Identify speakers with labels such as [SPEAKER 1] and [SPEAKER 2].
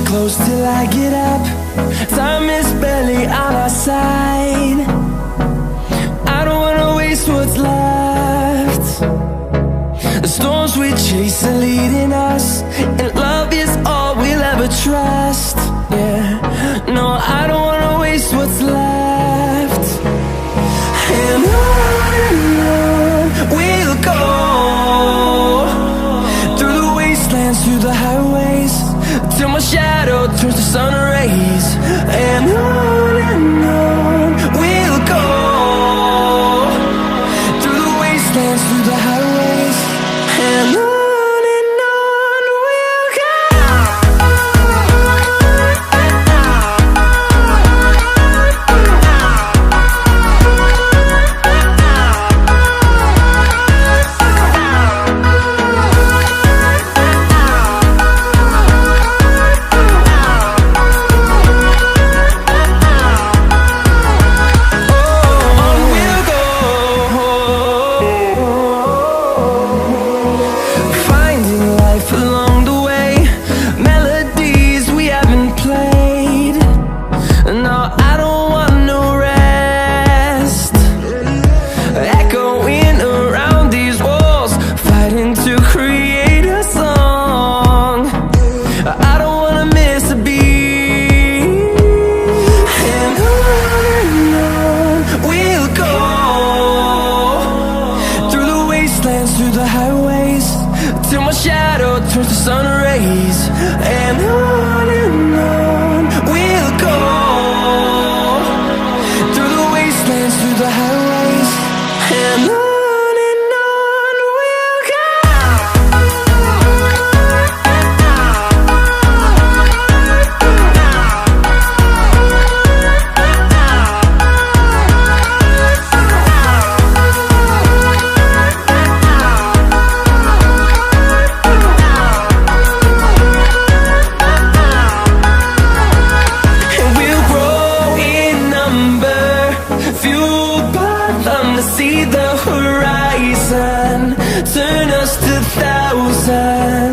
[SPEAKER 1] Close till I get up. Time is barely on our side. I don't wanna waste what's left. The storms we chase are leading us, and love is all we'll ever trust. Yeah, no, I don't wanna waste what's left. And on we'll go, through the wastelands, through the highways, till my shadow turns to sun rays. And on we'll go, through the wastelands, through the highways, and on we'll go. Along the way, melodies we haven't played. No, I don't want no rest. Echoing around these walls, fighting to create a song. I don't wanna miss a beat. And on we'll go, through the wastelands, through the highways, till my shadow turns to sun rays. And on we'll go, through the wastelands, through the highways, and on we'll go. See the horizon, turn us to thousands.